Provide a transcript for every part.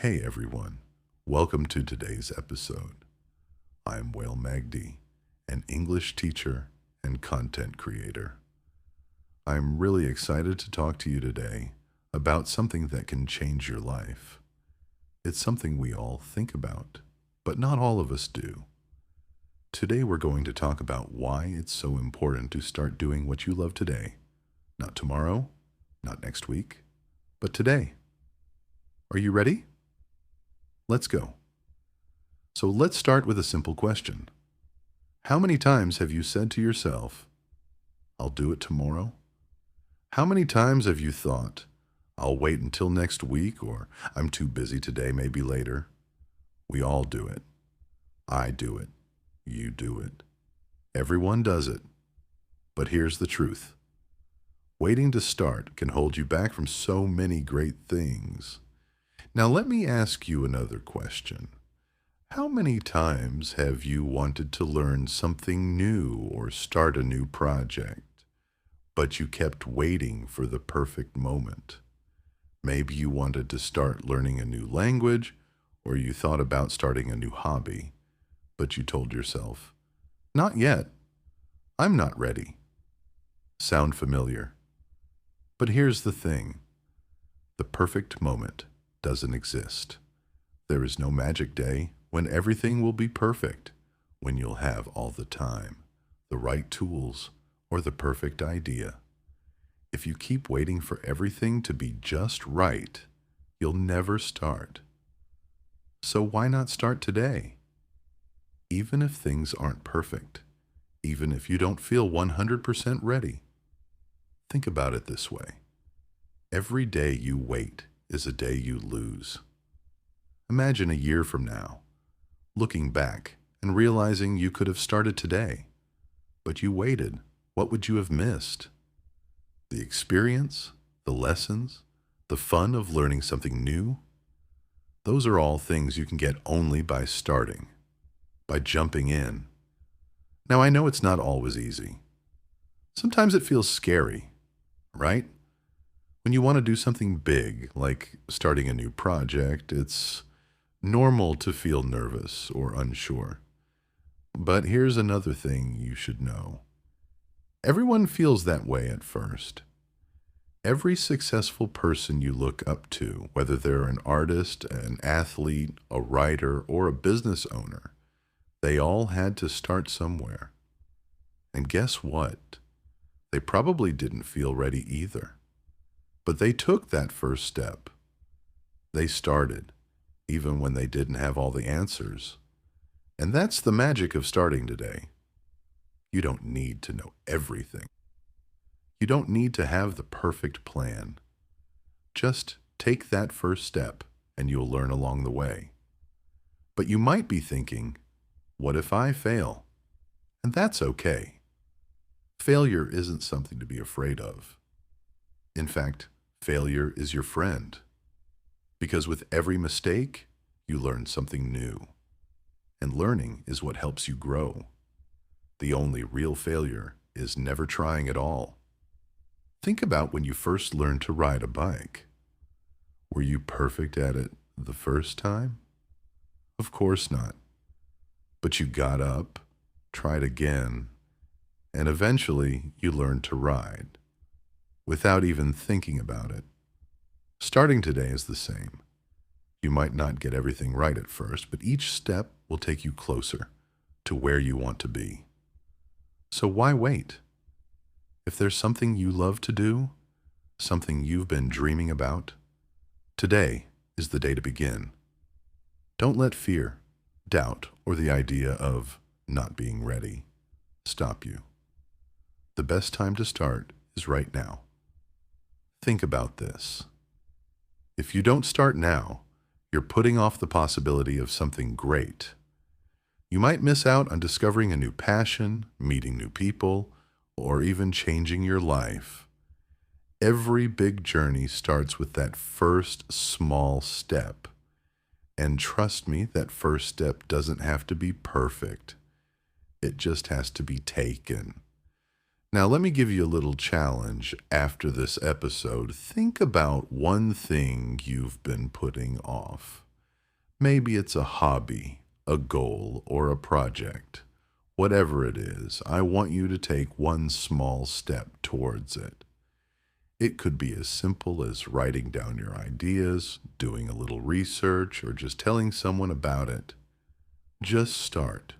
Hey everyone, welcome to today's episode. I'm Migdey, an English teacher and content creator. I'm really excited to talk to you today about something that can change your life. It's something we all think about, but not all of us do. Today we're going to talk about why it's so important to start doing what you love today. Not tomorrow, not next week, but today. Are you ready? Let's go. So let's start with a simple question. How many times have you said to yourself, I'll do it tomorrow? How many times have you thought, I'll wait until next week, or I'm too busy today, maybe later? We all do it. I do it. You do it. Everyone does it. But here's the truth. Waiting to start can hold you back from so many great things. Now let me ask you another question. How many times have you wanted to learn something new or start a new project, but you kept waiting for the perfect moment? Maybe you wanted to start learning a new language, or you thought about starting a new hobby, but you told yourself, not yet. I'm not ready. Sound familiar? But here's the thing. The perfect moment doesn't exist. There is no magic day when everything will be perfect, when you'll have all the time, the right tools, or the perfect idea. If you keep waiting for everything to be just right, you'll never start. So why not start today? Even if things aren't perfect, even if you don't feel 100% ready. Think about it this way. Every day you wait is a day you lose. Imagine a year from now, looking back and realizing you could have started today, but you waited. What would you have missed? The experience, the lessons, the fun of learning something new? Those are all things you can get only by starting, by jumping in. Now, I know it's not always easy. Sometimes it feels scary, right? When you want to do something big, like starting a new project, it's normal to feel nervous or unsure. But here's another thing you should know. Everyone feels that way at first. Every successful person you look up to, whether they're an artist, an athlete, a writer, or a business owner, they all had to start somewhere. And guess what? They probably didn't feel ready either. But they took that first step. They started, even when they didn't have all the answers. And that's the magic of starting today. You don't need to know everything. You don't need to have the perfect plan. Just take that first step and you'll learn along the way. But you might be thinking, what if I fail? And that's okay. Failure isn't something to be afraid of. In fact, failure is your friend. Because with every mistake, you learn something new. And learning is what helps you grow. The only real failure is never trying at all. Think about when you first learned to ride a bike. Were you perfect at it the first time? Of course not. But you got up, tried again, and eventually you learned to ride, without even thinking about it. Starting today is the same. You might not get everything right at first, but each step will take you closer to where you want to be. So why wait? If there's something you love to do, something you've been dreaming about, today is the day to begin. Don't let fear, doubt, or the idea of not being ready stop you. The best time to start is right now. Think about this. If you don't start now, you're putting off the possibility of something great. You might miss out on discovering a new passion, meeting new people, or even changing your life. Every big journey starts with that first small step. And trust me, that first step doesn't have to be perfect. It just has to be taken. Now, let me give you a little challenge after this episode. Think about one thing you've been putting off. Maybe it's a hobby, a goal, or a project. Whatever it is, I want you to take one small step towards it. It could be as simple as writing down your ideas, doing a little research, or just telling someone about it. Just start.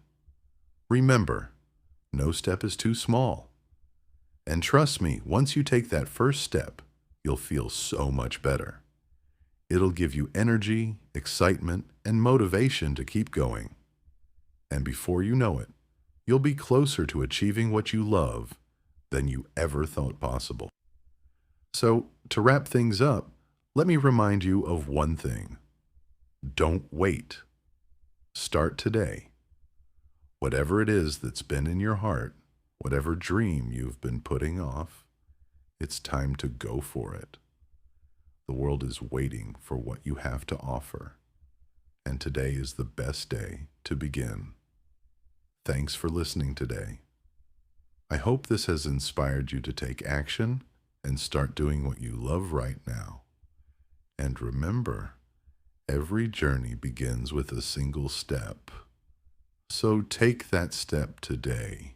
Remember, no step is too small. And trust me, once you take that first step, you'll feel so much better. It'll give you energy, excitement, and motivation to keep going. And before you know it, you'll be closer to achieving what you love than you ever thought possible. So, to wrap things up, let me remind you of one thing. Don't wait. Start today. Whatever it is that's been in your heart, whatever dream you've been putting off, it's time to go for it. The world is waiting for what you have to offer, and today is the best day to begin. Thanks for listening today. I hope this has inspired you to take action and start doing what you love right now. And remember, every journey begins with a single step. So take that step today.